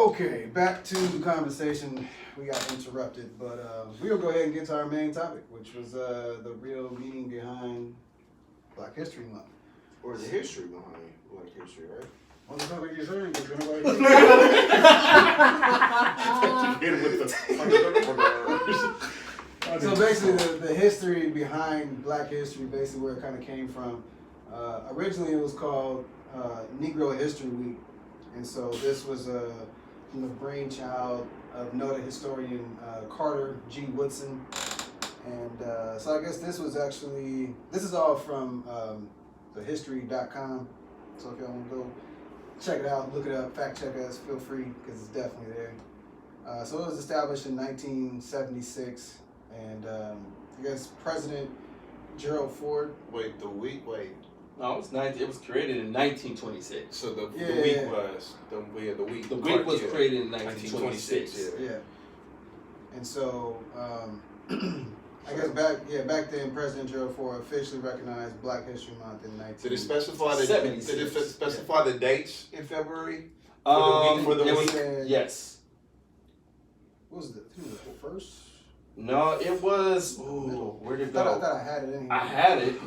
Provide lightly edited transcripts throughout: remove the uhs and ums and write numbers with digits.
Okay, back to the conversation. We got interrupted, but we'll go ahead and get to our main topic, which was the real meaning behind Black History Month. Or the history behind Black history, right? What the fuck are you saying? So basically, the history behind Black history, basically where it kind of came from. Originally, it was called Negro History Week, and so this was the brainchild of noted historian Carter G. Woodson, and so I guess this is all from thehistory.com. So if y'all want to go check it out, look it up, fact check us, feel free because it's definitely there. So it was established in 1976, and I guess President Gerald Ford. Wait, the week? Wait. No, it was created in 1926. So the week was the week. The week was created in 1926. Yeah. And so I guess back then President Gerald Ford officially recognized Black History Month in 19. Did it specify the dates in February? For the week? Yes. What was the first? No, it was. Ooh, where'd it go? I thought I had it anyway. I had it,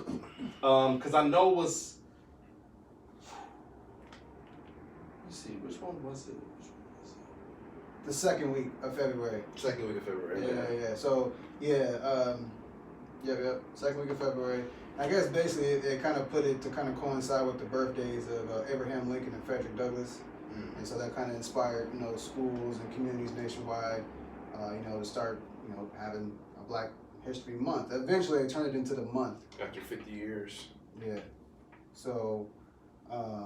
because I know it was. Let's see, which one was it? The second week of February. Second week of February. Yeah. So second week of February. I guess basically it kind of put it to kind of coincide with the birthdays of Abraham Lincoln and Frederick Douglass, and so that kind of inspired schools and communities nationwide, to start having a Black History Month. Eventually, they turned it into the month. After 50 years. Yeah. So. Yeah.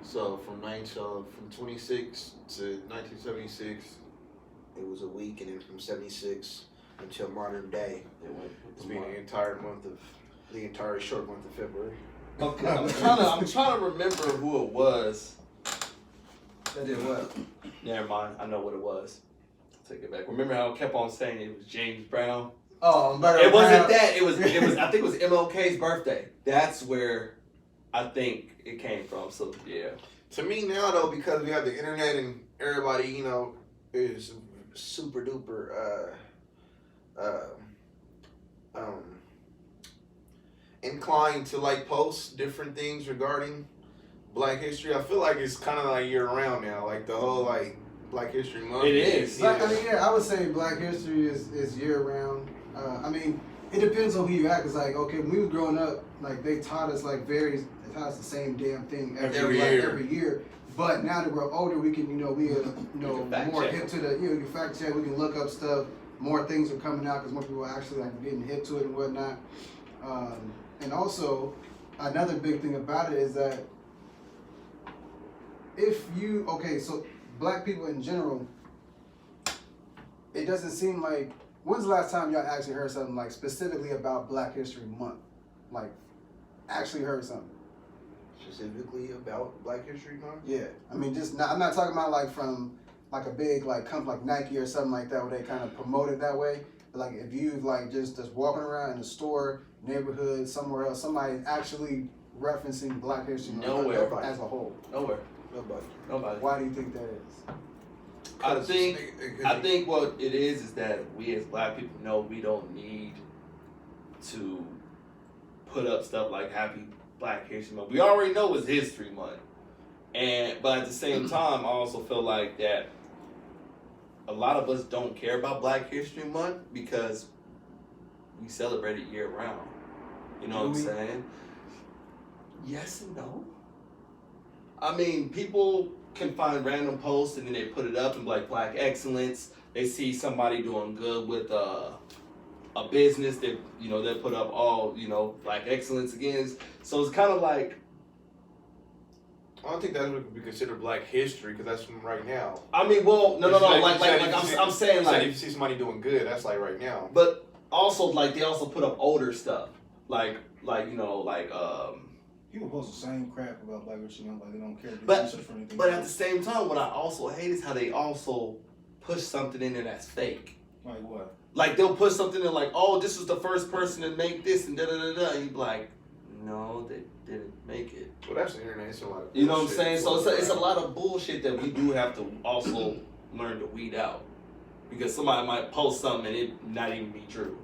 So from 26 to 1976, it was a week, and then from 76 until modern day, it's been the entire short month of February. Okay, I'm trying to remember who it was. That did what? Never mind. I know what it was. Take it back. Remember how I kept on saying it was James Brown? Oh, it wasn't that. It was. I think it was MLK's birthday. That's where I think it came from. So yeah. To me now though, because we have the internet and everybody, is super duper inclined to post different things regarding Black history. I feel like it's kind of year round now, the whole Black History Month. It is. I would say Black history is year round. It depends on who you ask. It's when we was growing up, they taught us they taught us the same damn thing every year. But now that we're older, we can more hip to the you can fact check. We can look up stuff. More things are coming out because more people are actually getting hip to it and whatnot. And also, another big thing about it is that so Black people in general, it doesn't seem like. When's the last time y'all actually heard something specifically about Black History Month? Actually heard something. Specifically about Black History Month? Yeah. I'm not talking about from a big company like Nike or something like that where they kind of promote it that way. But if you just walking around in a store, neighborhood, somewhere else, somebody actually referencing Black History Month as a whole. Nowhere. Nobody. Why do you think that is? I think what it is that we as Black people know we don't need to put up stuff like Happy Black History Month. We already know it's History Month, but at the same time, I also feel like that a lot of us don't care about Black History Month because we celebrate it year round. You know what I'm saying? Yes and no. People can find random posts and then they put it up and Black excellence. They see somebody doing good with a business that they put up all Black excellence again. So it's kind of I don't think that would be considered Black history because that's from right now. No. I'm saying if you see somebody doing good, that's right now. But also they also put up older stuff People post the same crap about Black History Month, they don't care. But at the same time, what I also hate is how they also push something in there that's fake. Like what? They'll put something in oh, this was the first person to make this and da da da da. And you be like, No, they didn't make it. Well, that's the internet. It's a lot of You know what I'm bullshit. saying? So it's a lot of bullshit that we do have to also learn to weed out. Because somebody might post something and it not even be true.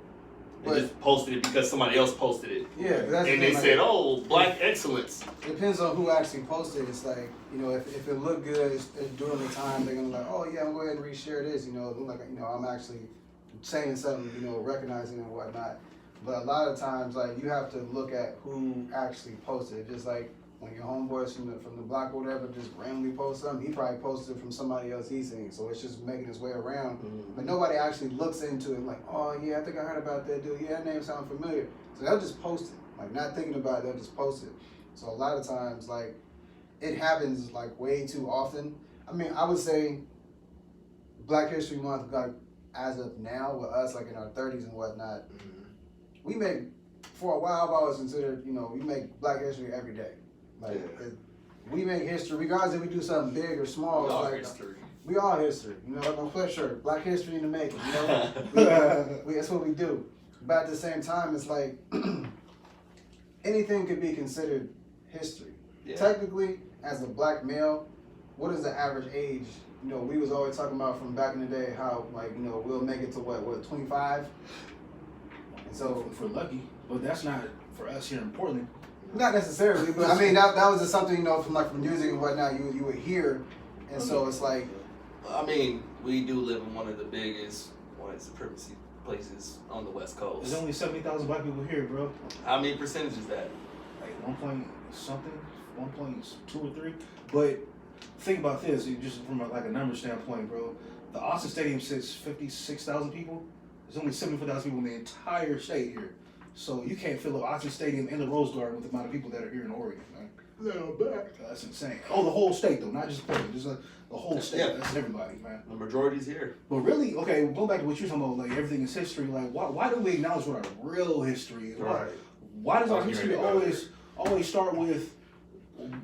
They But- just posted it because somebody else posted it. Yeah, that's And the they thing, said, oh, black excellence. it depends on who actually posted. It's like, you know, if it looked good during the time, they're gonna be like, oh yeah, I'm going to go ahead and reshare this. You know, look like, you know, I'm actually saying something, you know, recognizing and whatnot. But a lot of times, like, you have to look at who actually posted it. Just like when your homeboys from the block or whatever just randomly post something, he probably posted it from somebody else he's seen. So it's just making its way around. But nobody actually looks into it like, oh yeah, I think I heard about that dude. Yeah, that name sounds familiar. So they'll just post it. Like, not thinking about it, they'll just post it. So a lot of times, like, it happens like way too often. I mean, I would say Black History Month, like, as of now, with us, like, in our 30s and whatnot, we make, for a while, I've always considered, you know, we make Black history every day. Like, we make history, regardless if we do something big or small. We all like, history. We all history. You know, like my sweatshirt, Black history in the making. You know, that's what we do. But at the same time, it's like anything could be considered history. Yeah. Technically, as a black male, what is the average age? You know, we was always talking about from back in the day how, like, you know, we'll make it to what 25. And so for lucky, but that's not for us here in Portland. not necessarily, but I mean that was just something, you know, from music and whatnot you would hear, and so it's like, I mean, we do live in one of the biggest white supremacy places on the West Coast. There's only 70,000 black people here, bro. How many percentage is that? Like 1 point something, 1.2 or 3. But think about this, just from a number standpoint, bro. The Austin Stadium sits 56,000 people. There's only 74,000 people in the entire state here. So you can't fill up Austin Stadium and the Rose Garden with the amount of people that are here in Oregon, man. That's insane. Oh, the whole state though, not just Portland, just the whole state. Yeah. That's everybody, man. The majority's here. But really, okay, going back to what you're talking about, like everything is history. Like, why do we acknowledge what our real history is? Right. Why does our I was history hearing about always start with,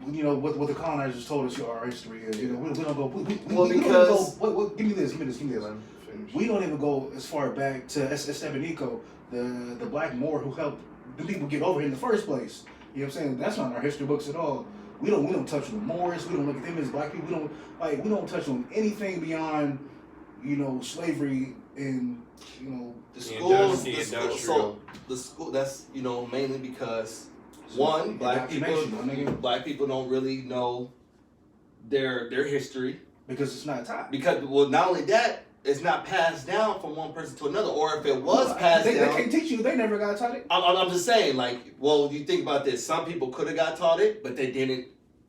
you know, what the colonizers told us our history is? You know, we don't go. We don't even go. Give me this. We don't even go as far back to Estebanico, the black Moor who helped the people get over here in the first place. You know what I'm saying? That's not in our history books at all. We don't touch on the Moors. We don't look at them as black people. We don't touch on anything beyond, you know, slavery and, you know, The schools, the school. That's, you know, mainly because one, black people don't really know their history because it's not taught. Because, well, not only that, it's not passed down from one person to another, or if it was passed down, they can't teach you. They never got taught it. I'm just saying, like, well, you think about this. Some people could have got taught it, but they didn't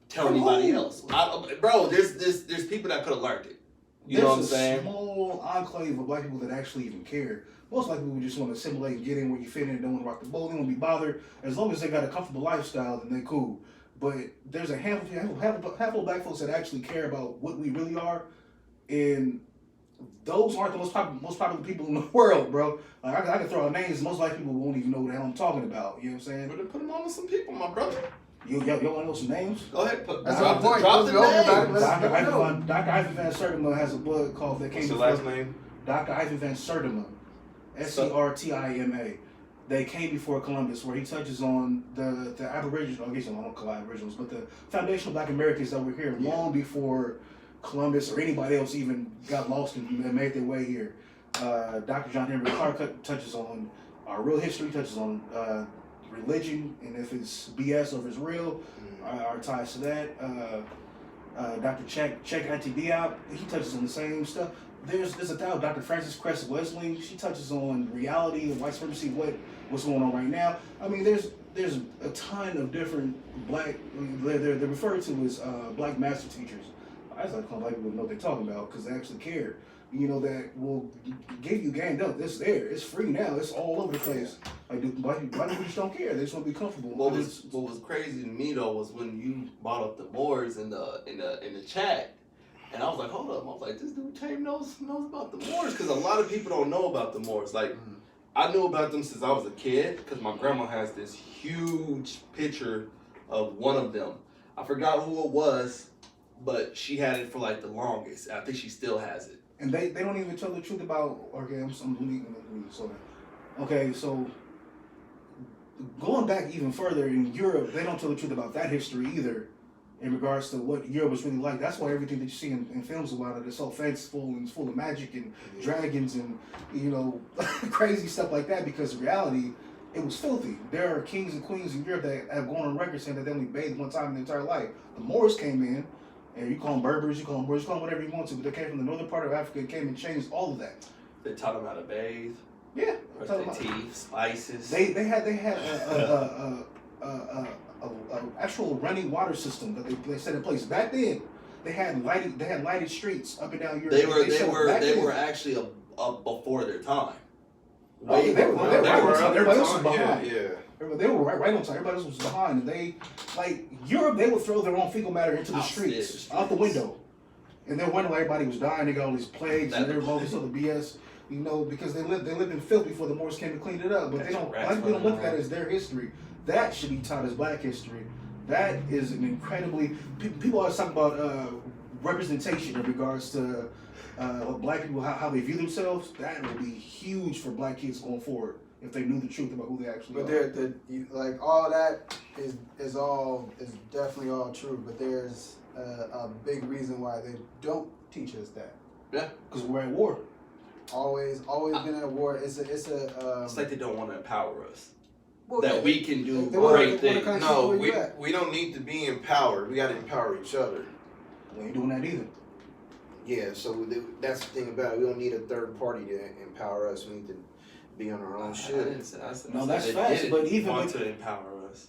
tell anybody else. Bro, there's people that could have learned it. You know what I'm saying? There's a small enclave of black people that actually even care. Most black people just want to assimilate and get in where you fit in. Don't want to rock the boat. They don't want to be bothered. As long as they got a comfortable lifestyle, then they cool. But there's a handful of black folks that actually care about what we really are, and those aren't the most popular people in the world, bro. Like, I can throw out names. Most black people won't even know what the hell I'm talking about. You know what I'm saying? But then put them on with some people, my brother. Y'all want to know some names? Go ahead. That's my point. Drop the names. Dr. Ivan Van Sertima has a book called "That Came What's Before." your last name? Dr. Ivan Van Sertima, Sertima. They came before Columbus, where he touches on the Aboriginal. I guess I don't call it Aboriginals, but the foundational Black Americans that were here long before Columbus or anybody else even got lost and made their way here. Dr. John Henry Clark touches on our real history, touches on religion, and if it's BS or if it's real, our ties to that. Dr. Cheikh Anta Diop, he touches on the same stuff. There's a doubt. Dr. Frances Cress Wesling, she touches on reality and white supremacy, what's going on right now. I mean, there's a ton of different black, they're referred to as black master teachers. I just like to call black people know what they're talking about because they actually care. You know, that will give you game. No, it's there. It's free now. It's all over the place. Like, black people just don't care. They just want to be comfortable. What was crazy to me though was when you brought up the Moors in the chat, and I was like, hold up. I was like, this dude Tame knows about the Moors, because a lot of people don't know about the Moors. Like, I knew about them since I was a kid because my grandma has this huge picture of one of them. I forgot who it was, but she had it for like the longest. I think she still has it. And they don't even tell the truth about, okay, I'm sorry. Okay, so going back even further in Europe, they don't tell the truth about that history either. In regards to what Europe was really like, that's why everything that you see in films about it is so fanciful and full of magic and dragons and crazy stuff like that. Because in reality, it was filthy. There are kings and queens in Europe that have gone on record saying that they only bathed one time in their entire life. The Moors came in, and you call them Berbers, you call them Moors, you call them whatever you want to, but they came from the northern part of Africa and came and changed all of that. They taught them how to bathe. Yeah, brush their teeth, spices. They had a actual running water system that they set in place back then. They had lighted streets up and down Europe. They were actually a before their time. They were right on time. Everybody else was behind. Yeah. They were right on time. Everybody else was behind, and they Europe. They would throw their own fecal matter into the streets, out the window, and they're wondering why everybody was dying. They got all these plagues and all this other BS. Because they lived in filth before the Moors came and cleaned it up. But they don't look at it as their history. That should be taught as Black history. That is an incredibly people always talk about representation in regards to Black people, how they view themselves. That would be huge for Black kids going forward if they knew the truth about who they actually are. But all that is definitely all true. But there's a big reason why they don't teach us that. Yeah, because we're at war. Always been at war. It's like they don't want to empower us. Well, that we can do great things. No, we don't need to be empowered. We got to empower each other. We ain't doing that either. Yeah, so that's the thing about it. We don't need a third party to empower us. We need to be on our own shit. No, that's facts. But even want to empower us.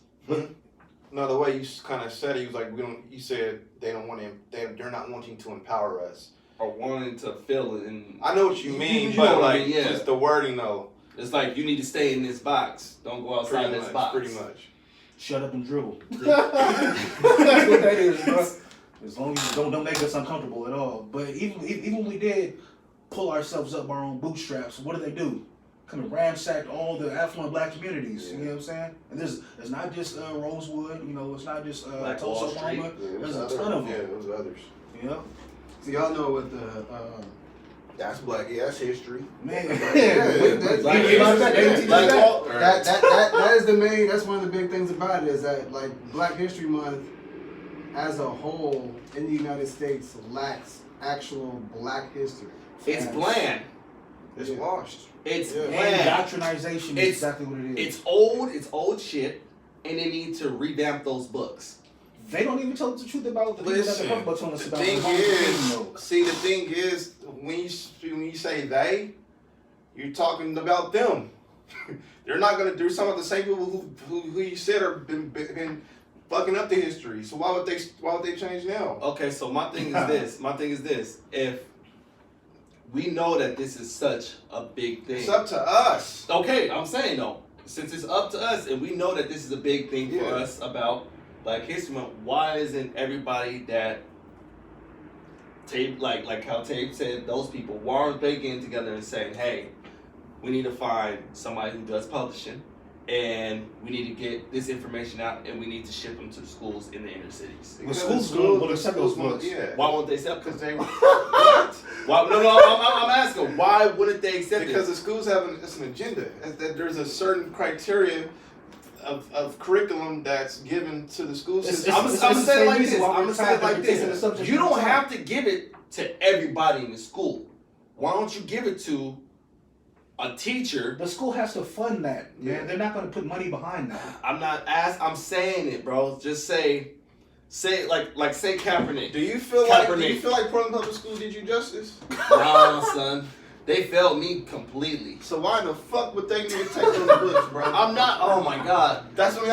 No, the way you kind of said it, you was like, we don't. You said they don't want to. They're not wanting to empower us or wanting to feel it. And I know what you mean, but like, yeah. just the wording though. It's like you need to stay in this box. Don't go outside this box. Pretty much. Shut up and dribble. That's what that is, bro. As long as you don't make us uncomfortable at all. But even when we did pull ourselves up our own bootstraps, what did they do? Kind of ransacked all the affluent Black communities. Yeah. You know what I'm saying? And it's not just Rosewood. It's not just Tulsa, Oklahoma. There's a ton of them. Yeah, there's others. Yeah. So y'all know what the. That's Black. Yeah, that's history. Man, that is the main. That's one of the big things about it is that like Black History Month, as a whole in the United States, lacks actual Black history. It's bland. It's washed. It's bland. Indoctrination is exactly what it is. It's old shit, and they need to revamp those books. They don't even tell us the truth about the things that they're talking about. The thing is, when you say they, you're talking about them. They're not gonna do some of the same people who you said are been fucking up the history. So why would they change now? Okay, so my thing is this. If we know that this is such a big thing, it's up to us. Okay, I'm saying though, since it's up to us, and we know that this is a big thing for us about Black History Month, why isn't everybody that like how Tape said, those people, why aren't they getting together and saying, hey, we need to find somebody who does publishing, and we need to get this information out, and we need to ship them to the schools in the inner cities. The schools will accept those books. Yeah. Why won't they accept? Because they what? Why? No, I'm asking. Why wouldn't they accept it? Because the schools have an agenda. That there's a certain criteria of curriculum that's given to the school system. I'm gonna say it like this. You don't have to give it to everybody in the school. Why don't you give it to a teacher? The school has to fund that, man. Yeah. They're not going to put money behind that. I'm saying it, bro. Just say like say Kaepernick. Do you feel like Portland Public School did you justice? Nah, son. They failed me completely. So why in the fuck would they need to take those books, bro? I'm not. Oh my god. I'm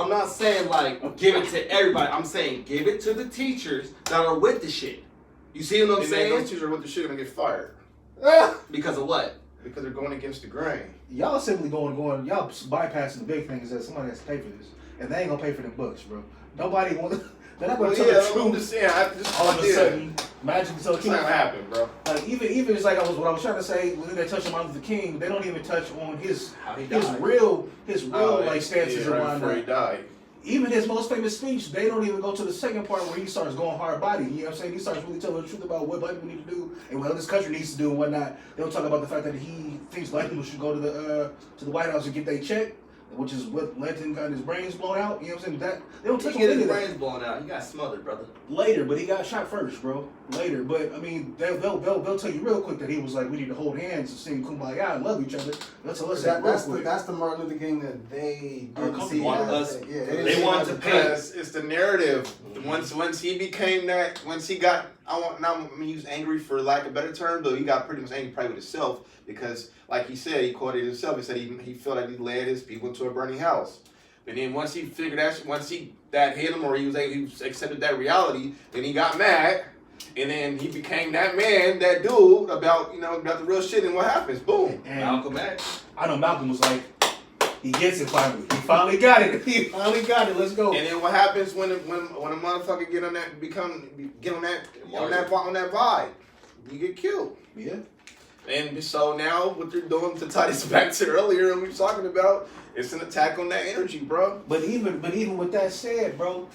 not saying like give it to everybody. I'm saying give it to the teachers that are with the shit. You see what I'm saying? Those teachers are with the shit are gonna get fired. Because of what? Because they're going against the grain. Y'all simply going. Y'all bypassing the big thing is that somebody has to pay for this, and they ain't gonna pay for them books, bro. Nobody wants. They're not gonna tell the truth. I'm just saying. All of a sudden, magically tell the truth. It's not gonna happen, bro. Like even it's like what I was trying to say. When they touch on Martin Luther King, they don't even touch on his real like stances around before he died. even his most famous speech, they don't even go to the second part where he starts going hard body. You know what I'm saying? He starts really telling the truth about what black people need to do and what this country needs to do and whatnot. They don't talk about the fact that he thinks black people should go to the White House and get their check, which is what led him got his brains blown out. You know what I'm saying? That they don't He touch on get any his of that. brains blown out. He got smothered, brother. Later, but he got shot first, bro. Later, but I mean, they'll tell you real quick that he was like, we need to hold hands and sing Kumbaya and love each other. That's That's the Martin Luther King that they didn't see. They wanted to paint. It's the narrative. Once he became that, once he got, I'm gonna use angry for lack of better term, but he got pretty much angry probably with himself because, like he said, he quoted himself. He said he felt like he led his people to a burning house. And then once he figured that hit him, or he accepted that reality, then he got mad, and then he became that man, that dude about the real shit. And what happens? Boom. And Malcolm X. I know Malcolm was like, he gets it finally. He finally got it. He finally got it. Let's go. And then what happens when a motherfucker get on that vibe? You get killed. Yeah. And so now what they're doing, to tie this back to earlier and we were talking about, it's an attack on that energy, bro. But even with that said, bro,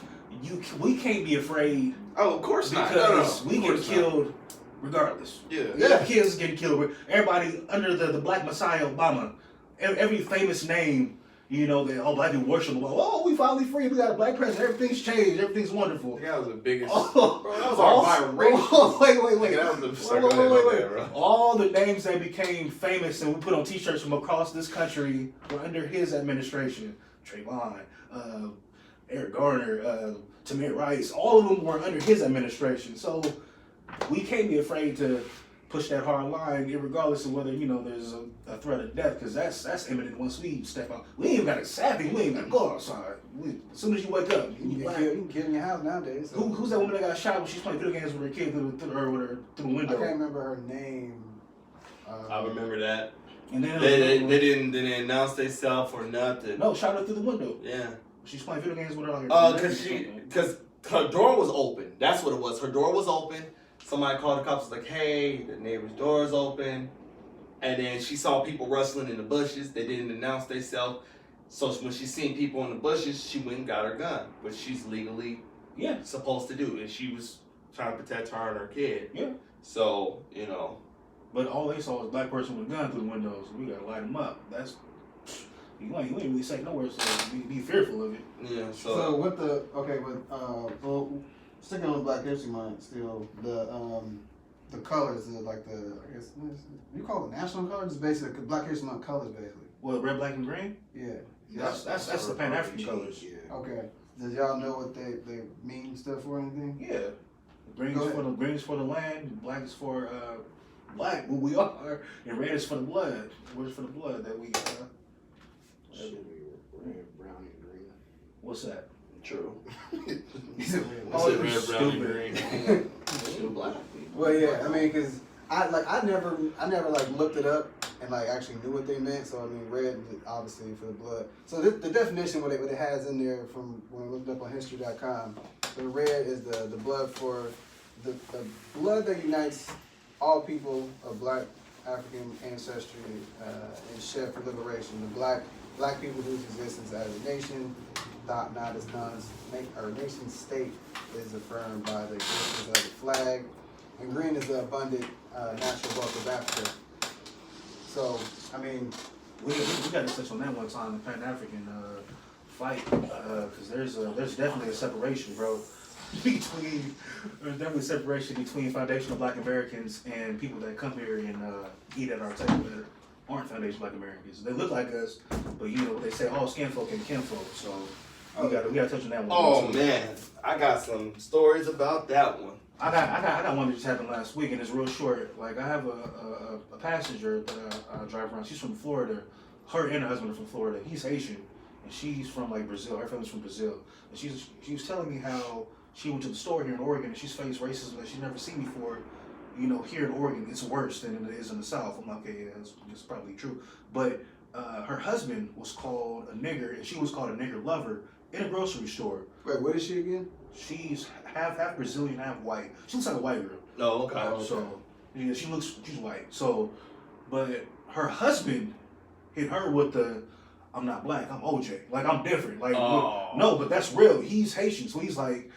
we can't be afraid. Oh, of course not. Because No. we get killed regardless. Yeah. Kids getting killed. Everybody under the Black Messiah Obama, every famous name, black people worship. Oh, we finally free. We got a black president. Everything's changed. Everything's wonderful. That was the biggest. Oh, bro, that was our vibration. Wait. That was the Wait. All the names that became famous and we put on T-shirts from across this country were under his administration. Trayvon, Eric Garner, Tamir Rice. All of them were under his administration. So we can't be afraid to push that hard line, regardless of whether there's a threat of death, because that's imminent once we step out. We ain't even got to savvy. We ain't got to go outside. As soon as you wake up, you can get in your house nowadays. So. Who's that woman that got shot when she's playing video games with her kid through the window? I can't remember her name. I remember that. And then they didn't announce themselves or nothing. No, shot her through the window. Yeah. She's playing video games with her. Because her door was open. That's what it was. Her door was open. Somebody called the cops, like, hey, the neighbor's door is open. And then she saw people rustling in the bushes. They didn't announce themselves. So when she seen people in the bushes, she went and got her gun, which she's legally supposed to do. And she was trying to protect her and her kid. Yeah. So, But all they saw was a black person with a gun through the windows. So we got to light them up. That's... You ain't really say nowhere, so be fearful of it. Yeah, So with sticking on Black History Month, still the colors, I guess you call it national colors. It's basically Black History Month colors, basically. What, red, black, and green? Yeah. That's the Pan African colors. Yeah. Okay. Does y'all know what they mean stuff or anything? Yeah. Green is for the land. Black is for black, who we are, and red is for the blood. Red is for the blood that we. Red, brown, and green. What's that? True. red, brown, and green. Black. Well, yeah. I mean, because I never looked it up and actually knew what they meant. So I mean, red obviously for the blood. So the definition what it has in there from when I looked up on history.com, the red is the blood for the blood that unites all people of Black African ancestry and shed for liberation. The black people whose existence as a nation, not as nation state, is affirmed by the existence of the flag. And green is the abundant natural wealth of Africa. So, I mean, we got to touch on that one time, the Pan African fight, because there's definitely a separation, bro. There's definitely a separation between foundational Black Americans and people that come here and eat at our table that aren't foundational Black Americans. They look like us, but what they say, skin folk and kinfolk. So we gotta touch on that one. Oh man, I got some stories about that one. I got one that just happened last week, and it's real short. I have a passenger that I drive around. She's from Florida. Her and her husband are from Florida. He's Haitian, and she's from Brazil. Her family's from Brazil. And she was telling me how she went to the store here in Oregon, and she's faced racism that she's never seen before. Here in Oregon, it's worse than it is in the South. I'm like, okay, yeah, that's probably true. But her husband was called a nigger, and she was called a nigger lover in a grocery store. wait, what is she again? She's half Brazilian, half white. She looks like a white girl. Oh, okay. So, yeah, she's white. So, but her husband hit her with the, I'm not black. I'm OJ. Like I'm different. Like no, but that's real. He's Haitian, so he's like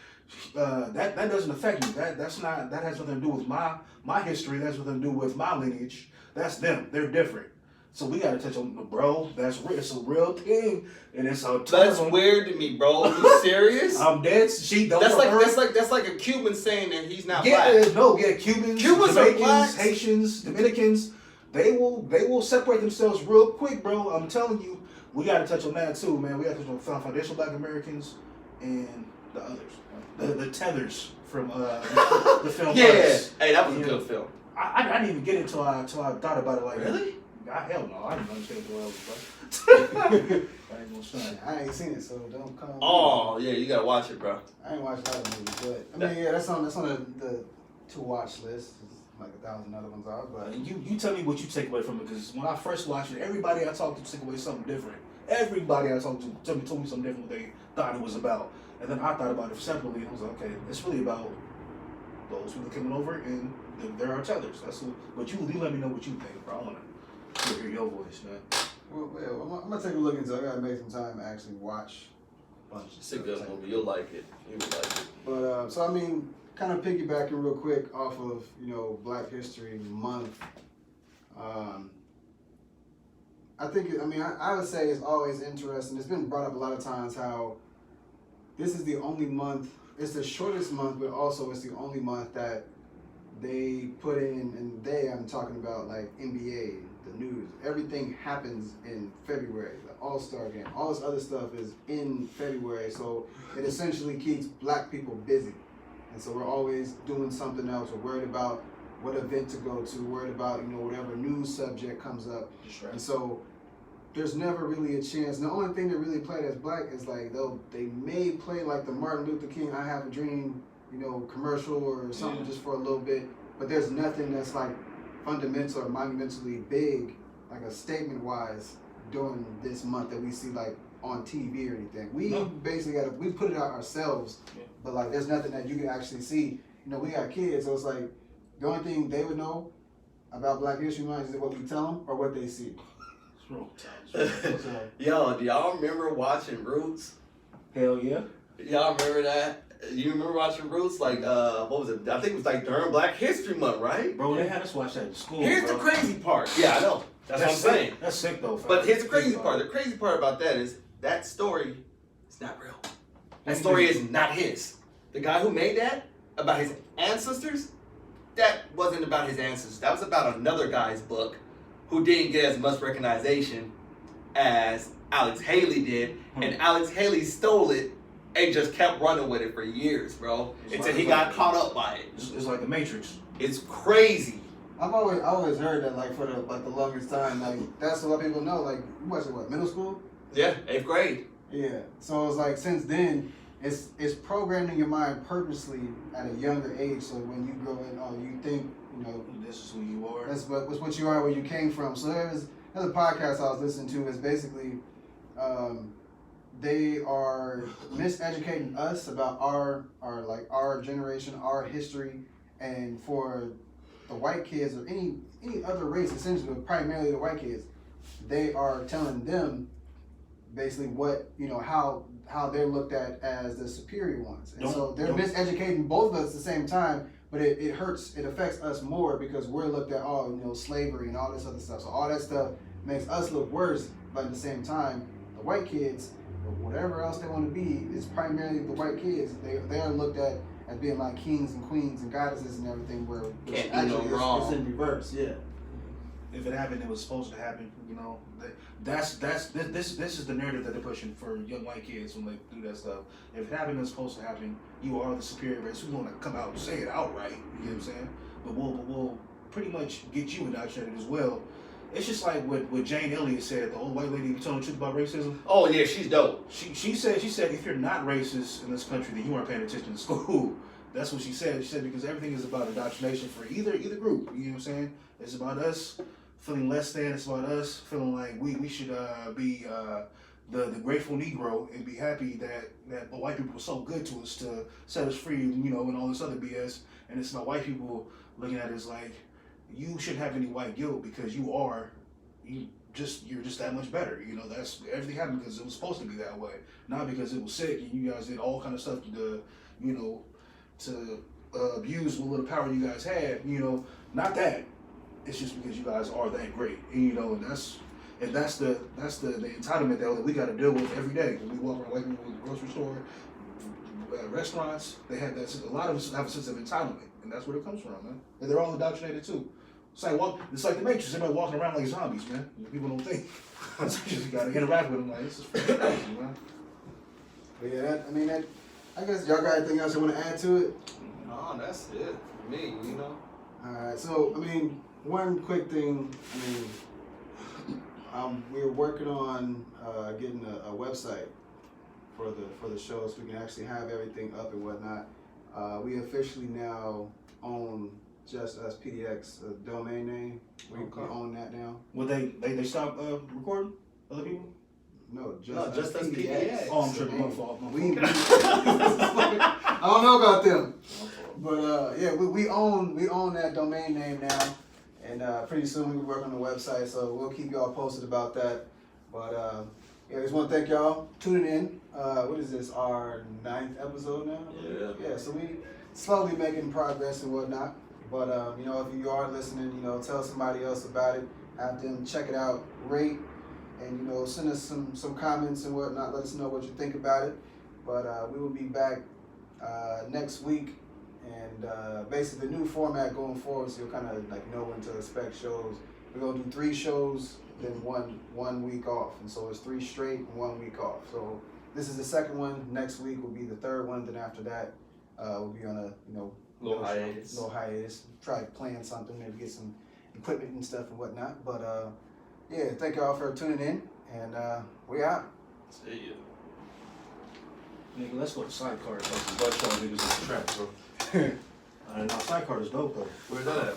that doesn't affect me. That has nothing to do with my history. That's nothing to do with my lineage. That's them. They're different. So we gotta touch on, bro. That's real. It's a real thing, and it's a. That's weird to me, bro. Are you serious? I'm dead. She don't. That's like a Cuban saying that he's not black. Cubans, Jamaicans, are blacks. Haitians, Dominicans. They will separate themselves real quick, bro. I'm telling you, we gotta touch on that too, man. We gotta touch on foundational Black Americans and the others, the tethers from the film. Yeah, hey, that was a good film. I didn't even get it until I thought about it. Like really. Hell no, I didn't understand what I was about. I ain't gonna say. I ain't seen it, so don't come. Oh yeah, you gotta watch it, bro. I ain't watched a lot of movies, but I mean, yeah, that's on the to watch list. There's like 1,000 other ones out, but you tell me what you take away from it, because when I first watched it, everybody I talked to took away something different. Everybody I talked to told me something different what they thought it was about, and then I thought about it separately, and I was like, okay, it's really about those people coming over, and there are tethers. That's what. But you let me know what you think, bro. I wanna hear your voice, man. Well, I'm gonna take a look into it. I gotta make some time to actually watch a bunch of It's a good movie. You'll like it. You will like it. But so I mean, kind of piggybacking real quick off of Black History Month. I think I would say it's always interesting. It's been brought up a lot of times how this is the only month. It's the shortest month, but also it's the only month that they put in, and I'm talking about like NBA, the news. Everything happens in February. The All-Star game, all this other stuff is in February. So it essentially keeps Black people busy. And so we're always doing something else. We're worried about what event to go to, worried about, whatever news subject comes up. Right. And so there's never really a chance. The only thing that really played as Black is like they may play like the Martin Luther King I Have a Dream, commercial or something just for a little bit. But there's nothing that's like fundamental or monumentally big, like a statement wise, during this month that we see like on TV or anything. We basically we put it out ourselves, but like there's nothing that you can actually see. We got kids, so it's like the only thing they would know about Black History Month is what we tell them or what they see. Yo, do y'all remember watching Roots? Hell yeah. Y'all remember that? You remember watching Roots? Like, what was it? I think it was like during Black History Month, right? Bro, they had us watch that in school. Here's the crazy part. Yeah, I know. That's what I'm saying. That's sick though. But here's the crazy part. The crazy part about that is that story is not real. That story is not his. The guy who made that about his ancestors, that wasn't about his ancestors. That was about another guy's book who didn't get as much recognition as Alex Haley did. And Alex Haley stole it and just kept running with it for years, bro. Until he got caught up by it. It's like the Matrix. It's crazy. I've always heard that like for the longest time, like that's what a lot of people know. Like you watched it, middle school? Yeah, 8th grade. Yeah. So it's like since then it's programmed in your mind purposely at a younger age. So when you grow in, you think this is who you are. That's what you are, where you came from. So there's a podcast I was listening to. Is basically they are miseducating us about our generation, our history, and for the white kids or any other race, essentially, but primarily the white kids, they are telling them basically what how they're looked at as the superior ones, and so they're miseducating both of us at the same time. But it hurts. It affects us more because we're looked at slavery and all this other stuff. So all that stuff makes us look worse. But at the same time, the white kids, or whatever else they want to be, is primarily the white kids. They are looked at as being like kings and queens and goddesses and everything. Where can't do no wrong. It's in reverse. Yeah. If it happened, it was supposed to happen. This is the narrative that they're pushing for young white kids when they do that stuff. If it happened, it's supposed to happen. You are the superior race. We want to come out and say it outright. You know what I'm saying? But we'll pretty much get you indoctrinated as well. It's just like what Jane Elliott said, the old white lady who told the truth about racism. Oh yeah, she's dope. She said if you're not racist in this country, then you aren't paying attention in school. That's what she said. She said because everything is about indoctrination for either group. You know what I'm saying? It's about us feeling less than. It's about us feeling like we should be the grateful Negro and be happy that the white people were so good to us to set us free, and all this other BS. And it's about white people looking at it as like, you shouldn't have any white guilt because you are you're just that much better. You know, that's everything happened because it was supposed to be that way, not because it was sick and you guys did all kind of stuff to, you know, to abuse what little power you guys had. You know, not that. It's just because you guys are that great, and you know, and that's the entitlement that we got to deal with every day. When we walk around like we go to the grocery store, restaurants, they have that. A lot of us have a sense of entitlement, and that's where it comes from, man. And they're all indoctrinated too. It's like the Matrix. Everybody walking around like zombies, man. People don't think. You gotta interact with them like this is crazy, man. But yeah, I guess y'all got anything else you want to add to it? No, that's it for me. You know. All right. So one quick thing. We're working on getting a website for the show, so we can actually have everything up and whatnot. We officially now own Just Us PDX, a domain name. We own that now. Well, they stopped recording other people? No, Just Us PDX. Oh, I'm tripping. My fault. I don't know about them, but yeah, we own that domain name now, and pretty soon we will work on the website. So we'll keep y'all posted about that. But yeah, I just want to thank y'all tuning in. What is this? Our 9th episode now? Yeah. Yeah. So we slowly making progress and whatnot. But you know, if you are listening, you know, tell somebody else about it. Have them check it out, rate, and you know, send us some comments and whatnot. Let us know what you think about it. But we will be back next week, and basically the new format going forward, so you'll kind of like know when to expect shows. We're gonna do 3 shows, then one week off, and so it's 3 straight and 1 week off. So this is the second one. Next week will be the third one. Then after that, we'll be on a Little hiatus. Try to plan something, maybe get some equipment and stuff and whatnot. But yeah, thank y'all for tuning in, and we out. See ya. Nigga, let's go to Sidecar. Like the Buckshot niggas in the trap, bro. Sidecar is dope though. Where's that at?